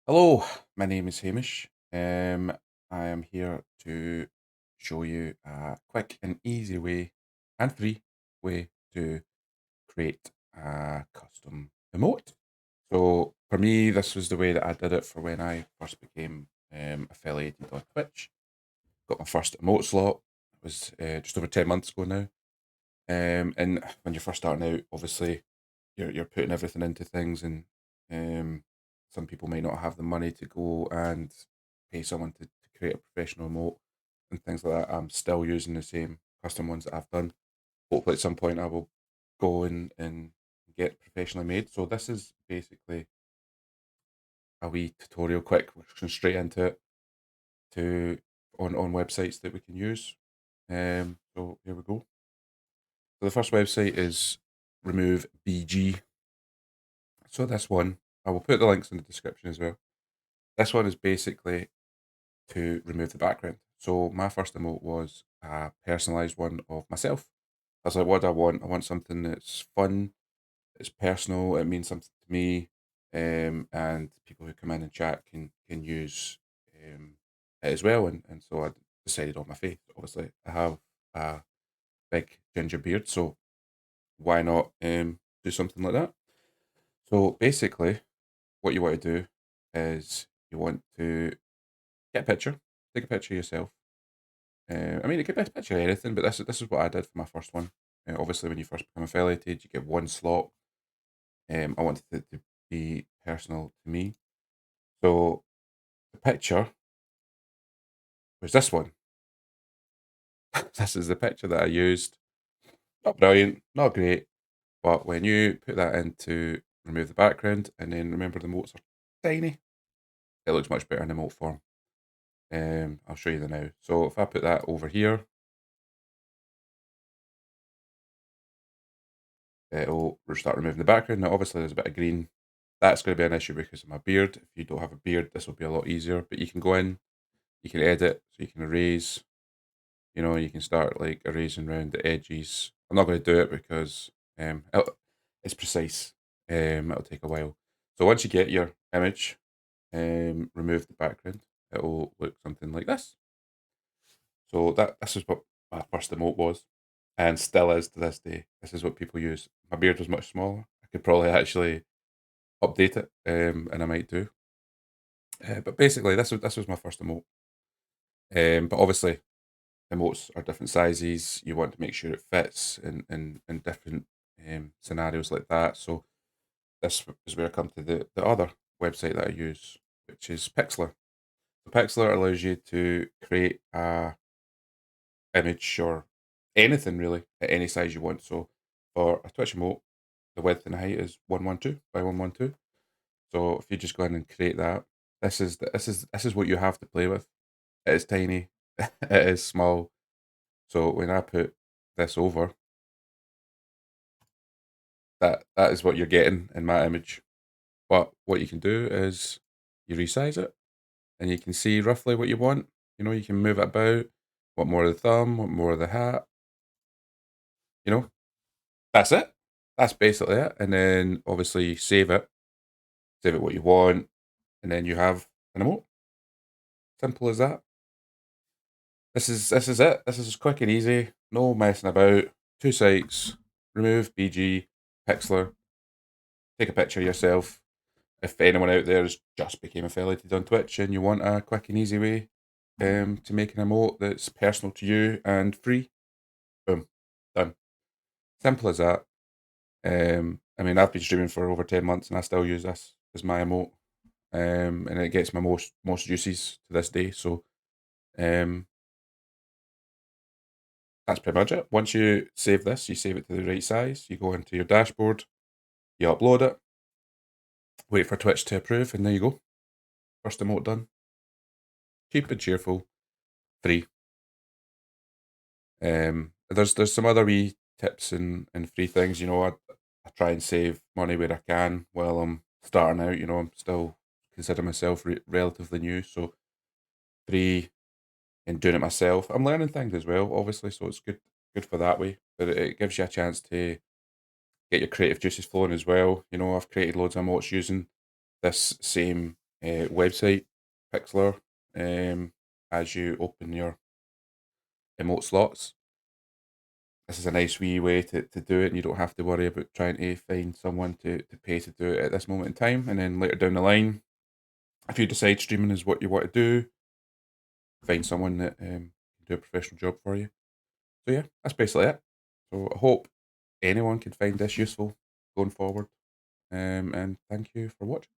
Hello, my name is Hamish. I am here to show you a quick and easy way and free way to create a custom emote. So for me, this was the way that I did it for when I first became affiliated on Twitch. Got my first emote slot. It was just over 10 months ago now. And when you're first starting out, obviously you're putting everything into things, and um, some people may not have the money to go and pay someone to create a professional remote and things like that. I'm still using the same custom ones that I've done. Hopefully, at some point, I will go and get professionally made. So this is basically a wee tutorial, quick, we're just going straight into it to on websites that we can use. So here we go. So the first website is Removebg. So this one, I will put the links in the description as well. This one is basically to remove the background. So my first emote was a personalized one of myself. I was like, what do I want? I want something that's fun, it's personal, it means something to me, and people who come in and chat can use it as well. And so I decided on my face. Obviously, I have a big ginger beard, so why not do something like that? So basically, what you want to do is you want to get a picture, take a picture of yourself. I mean, it could be a picture of anything, but this is what I did for my first one. Obviously, when you first become affiliated, you get one slot. I wanted it to be personal to me, so the picture was this one. This is the picture that I used. Not brilliant, not great, but when you put that into remove the background, and then remember the motes are tiny, it looks much better in emote form. I'll show you the now. So if I put that over here, it'll start removing the background. Now, obviously, there's a bit of green. That's going to be an issue because of my beard. If you don't have a beard, this will be a lot easier. But you can go in, you can edit, so you can erase. You can start like erasing around the edges. I'm not going to do it because it's precise. It'll take a while. So once you get your image, remove the background. It will look something like this. So this is what my first emote was, and still is to this day. This is what people use. My beard was much smaller. I could probably actually update it, and I might do. But basically, this was my first emote. But obviously, emotes are different sizes. You want to make sure it fits in different scenarios like that. So this is where I come to the other website that I use, which is Pixlr. So Pixlr allows you to create a image or anything really at any size you want. So for a Twitch emote, the width and height is 112 by 112. So if you just go in and create that, this is what you have to play with. It is tiny, it is small. So when I put this over, that is what you're getting in my image. But what you can do is you resize it and you can see roughly what you want. You can move it about, want more of the thumb, want more of the hat, you know, that's it. That's basically it. And then obviously save it what you want, and then you have an emote. Simple as that. This is it. This is just quick and easy. No messing about. Two sites. Remove BG, Pixlr. Take a picture of yourself. If anyone out there has just became affiliated on Twitch and you want a quick and easy way to make an emote that's personal to you and free, boom, done. Simple as that. I mean, I've been streaming for over 10 months and I still use this as my emote, and it gets my most uses to this day. So um, that's pretty much it. Once you save this, you save it to the right size. You go into your dashboard, you upload it, wait for Twitch to approve, and there you go. First emote done. Cheap and cheerful, free. There's some other wee tips and free things. I try and save money where I can while I'm starting out. I'm still consider myself relatively new, so free and doing it myself. I'm learning things as well, obviously, so it's good for that way. But it gives you a chance to get your creative juices flowing as well. I've created loads of emotes using this same website, Pixlr, as you open your emote slots. This is a nice wee way to do it, and you don't have to worry about trying to find someone to pay to do it at this moment in time. And then later down the line, if you decide streaming is what you want to do, find someone that can do a professional job for you. So yeah, that's basically it. So I hope anyone can find this useful going forward. And thank you for watching.